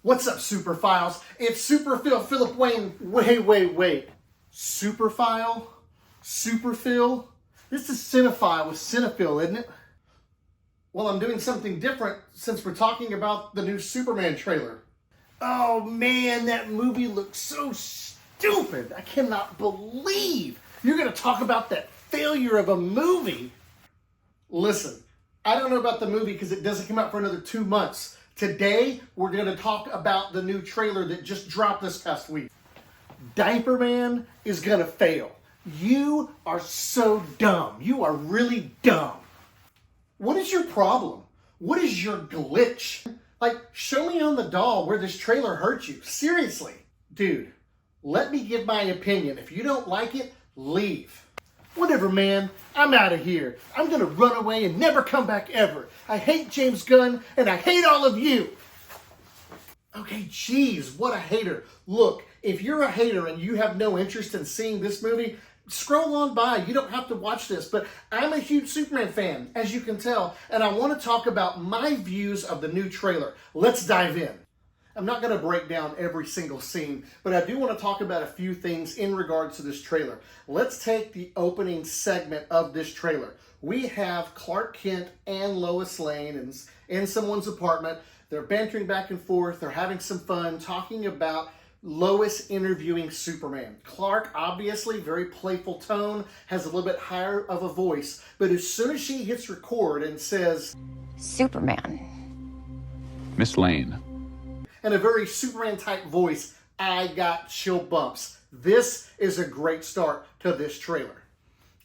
What's up, Superphiles? It's Superphil Philip Wayne. Wait. Superphile? Superphil? This is Cinephile with Cinephil, isn't it? Well, I'm doing something different since we're talking about the new Superman trailer. Oh man, that movie looks so stupid. I cannot believe you're going to talk about that failure of a movie. Listen, I don't know about the movie because it doesn't come out for another 2 months. Today, we're going to talk about the new trailer that just dropped this past week. Diaper Man is going to fail. You are so dumb. You are really dumb. What is your problem? What is your glitch? Like, show me on the doll where this trailer hurt you. Seriously. Dude, let me give my opinion. If you don't like it, leave. Whatever, man. I'm out of here. I'm going to run away and never come back ever. I hate James Gunn, and I hate all of you. Okay, geez, what a hater. Look, if you're a hater and you have no interest in seeing this movie, scroll on by. You don't have to watch this, but I'm a huge Superman fan, as you can tell, and I want to talk about my views of the new trailer. Let's dive in. I'm not going to break down every single scene, but I do want to talk about a few things in regards to this trailer. Let's take the opening segment of this trailer. We have Clark Kent and Lois Lane in someone's apartment. They're bantering back and forth. They're having some fun talking about Lois interviewing Superman. Clark, obviously, very playful tone, has a little bit higher of a voice, but as soon as she hits record and says, Superman. Miss Lane. in a very Superman-type voice, I got chill bumps. This is a great start to this trailer.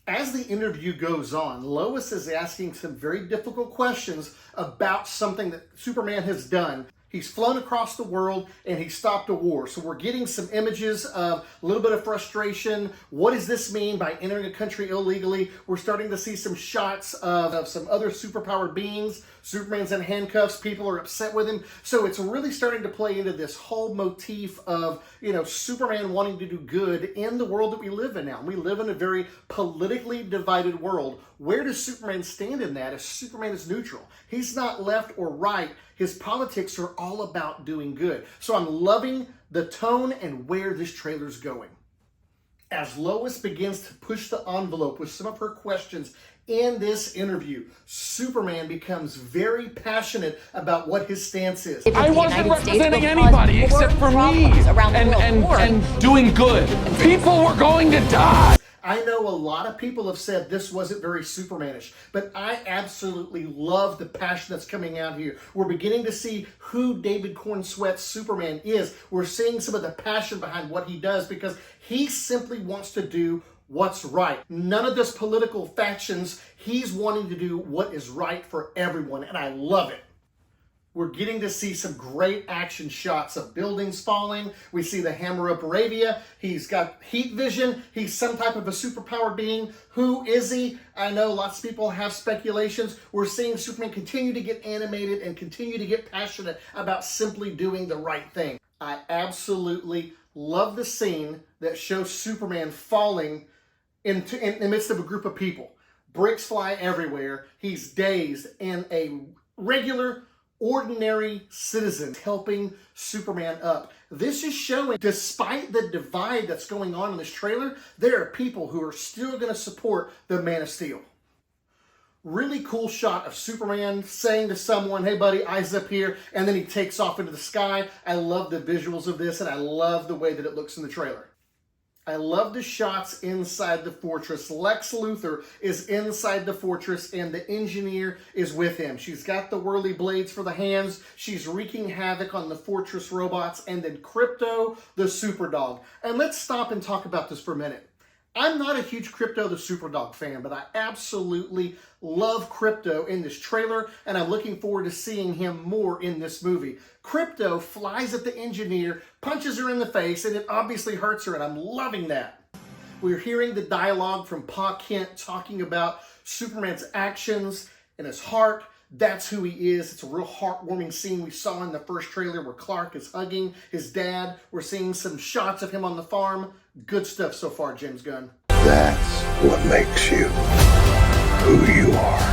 As the interview goes on, Lois is asking some very difficult questions about something that Superman has done. He's flown across the world and he stopped a war. So we're getting some images of a little bit of frustration. What does this mean by entering a country illegally? We're starting to see some shots of some other superpowered beings. Superman's in handcuffs. People are upset with him. So it's really starting to play into this whole motif of, Superman wanting to do good in the world that we live in now. We live in a very politically divided world. Where does Superman stand in that if Superman is neutral? He's not left or right. His politics are all about doing good. So I'm loving the tone and where this trailer's going. As Lois begins to push the envelope with some of her questions in this interview, Superman becomes very passionate about what his stance is. I wasn't representing anybody except for me and doing good. People were going to die. I know a lot of people have said this wasn't very Supermanish, but I absolutely love the passion that's coming out here. We're beginning to see who David Cornsweet's Superman is. We're seeing some of the passion behind what he does because he simply wants to do what's right. None of this political factions. He's wanting to do what is right for everyone, and I love it. We're getting to see some great action shots of buildings falling. We see the hammer up Arabia. He's got heat vision. He's some type of a superpowered being. Who is he? I know lots of people have speculations. We're seeing Superman continue to get animated and continue to get passionate about simply doing the right thing. I absolutely love the scene that shows Superman falling in the midst of a group of people. Bricks fly everywhere. He's dazed, and a regular ordinary citizen helping Superman up. This is showing, despite the divide that's going on in this trailer, there are people who are still going to support the Man of Steel. Really cool shot of Superman saying to someone, hey buddy, eyes up here, and then he takes off into the sky. I love the visuals of this, and I love the way that it looks in the trailer. I love the shots inside the fortress. Lex Luthor is inside the fortress and the engineer is with him. She's got the whirly blades for the hands. She's wreaking havoc on the fortress robots, and then Krypto, the Superdog. And let's stop and talk about this for a minute. I'm not a huge Krypto the Superdog fan, but I absolutely love Krypto in this trailer, and I'm looking forward to seeing him more in this movie. Krypto flies at the engineer, punches her in the face, and it obviously hurts her, and I'm loving that. We're hearing the dialogue from Pa Kent talking about Superman's actions and his heart. That's who he is. It's a real heartwarming scene we saw in the first trailer where Clark is hugging his dad. We're seeing some shots of him on the farm. Good stuff so far, James Gunn. That's what makes you who you are.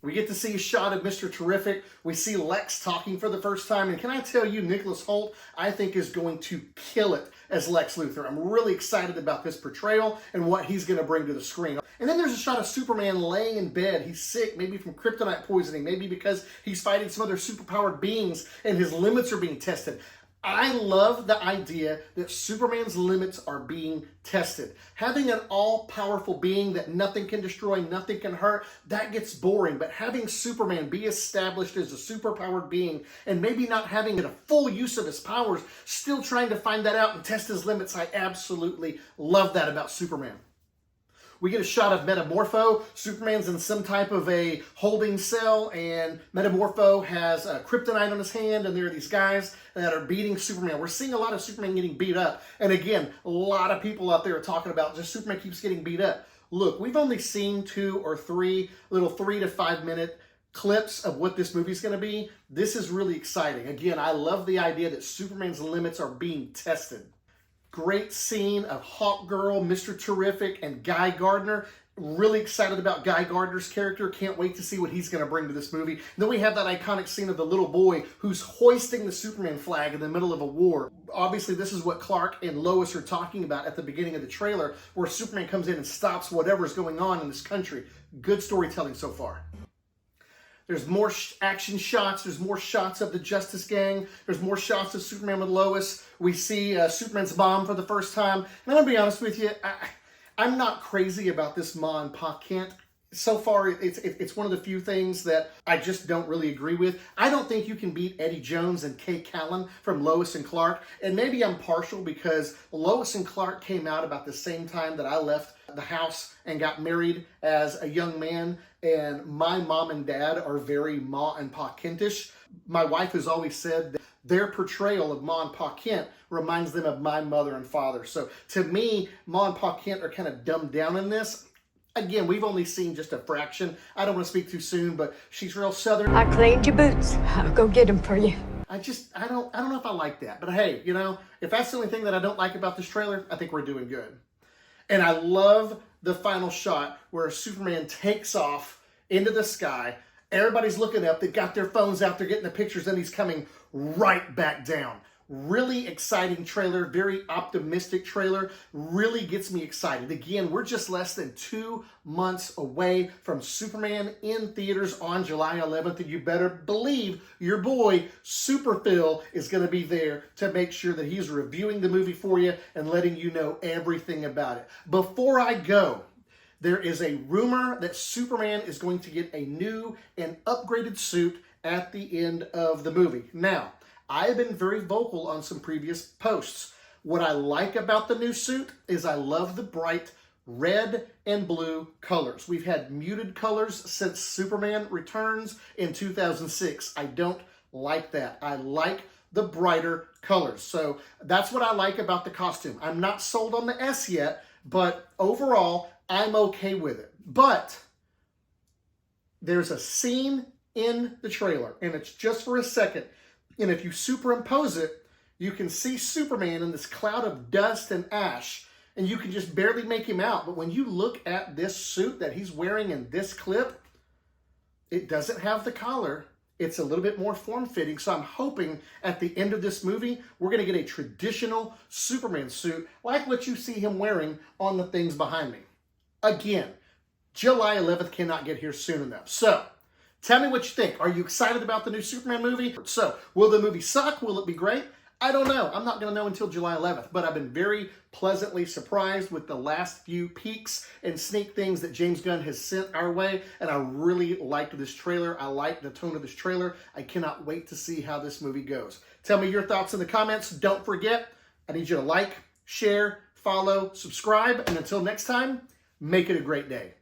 We get to see a shot of Mr. Terrific. We see Lex talking for the first time. And can I tell you, Nicholas Hoult, I think, is going to kill it as Lex Luthor. I'm really excited about this portrayal and what he's going to bring to the screen. And then there's a shot of Superman laying in bed. He's sick, maybe from kryptonite poisoning, maybe because he's fighting some other superpowered beings and his limits are being tested. I love the idea that Superman's limits are being tested. Having an all-powerful being that nothing can destroy, nothing can hurt, that gets boring. But having Superman be established as a superpowered being and maybe not having a full use of his powers, still trying to find that out and test his limits, I absolutely love that about Superman. We get a shot of Metamorpho. Superman's in some type of a holding cell, and Metamorpho has a kryptonite on his hand, and there are these guys that are beating Superman. We're seeing a lot of Superman getting beat up. And again, a lot of people out there are talking about just Superman keeps getting beat up. Look, we've only seen 2 or 3 little 3 to 5 minute clips of what this movie's going to be. This is really exciting. Again, I love the idea that Superman's limits are being tested. Great scene of Hawkgirl, Mr. Terrific, and Guy Gardner. Really excited about Guy Gardner's character. Can't wait to see what he's going to bring to this movie. And then we have that iconic scene of the little boy who's hoisting the Superman flag in the middle of a war. Obviously, this is what Clark and Lois are talking about at the beginning of the trailer, where Superman comes in and stops whatever's going on in this country. Good storytelling so far. There's more action shots. There's more shots of the Justice Gang. There's more shots of Superman with Lois. We see Superman's mom for the first time. And I'm going to be honest with you, I'm not crazy about this Ma and Pa Kent. So far, it's one of the few things that I just don't really agree with. I don't think you can beat Eddie Jones and Kay Callan from Lois and Clark. And maybe I'm partial because Lois and Clark came out about the same time that I left the house and got married as a young man. And my mom and dad are very Ma and Pa Kentish. My wife has always said that their portrayal of Ma and Pa Kent reminds them of my mother and father. So to me, Ma and Pa Kent are kind of dumbed down in this. Again, we've only seen just a fraction. I don't want to speak too soon, but she's real Southern. I cleaned your boots. I'll go get them for you. I don't know if I like that. But hey, you know, if that's the only thing that I don't like about this trailer, I think we're doing good. And I love the final shot where Superman takes off into the sky. Everybody's looking up. They've got their phones out. They're getting the pictures, and he's coming right back down. Really exciting trailer, very optimistic trailer, really gets me excited. Again, we're just less than 2 months away from Superman in theaters on July 11th, and you better believe your boy, Super Phil, is going to be there to make sure that he's reviewing the movie for you and letting you know everything about it. Before I go, there is a rumor that Superman is going to get a new and upgraded suit at the end of the movie. Now, I have been very vocal on some previous posts. What I like about the new suit is I love the bright red and blue colors. We've had muted colors since Superman Returns in 2006. I don't like that. I like the brighter colors. So that's what I like about the costume. I'm not sold on the S yet, but overall, I'm okay with it. But there's a scene in the trailer, and it's just for a second. And if you superimpose it, you can see Superman in this cloud of dust and ash, and you can just barely make him out. But when you look at this suit that he's wearing in this clip, it doesn't have the collar. It's a little bit more form-fitting. So I'm hoping at the end of this movie, we're going to get a traditional Superman suit like what you see him wearing on the things behind me. Again, July 11th cannot get here soon enough. So tell me what you think. Are you excited about the new Superman movie? So, will the movie suck? Will it be great? I don't know. I'm not going to know until July 11th, but I've been very pleasantly surprised with the last few peeks and sneak things that James Gunn has sent our way, and I really liked this trailer. I like the tone of this trailer. I cannot wait to see how this movie goes. Tell me your thoughts in the comments. Don't forget, I need you to like, share, follow, subscribe, and until next time, make it a great day.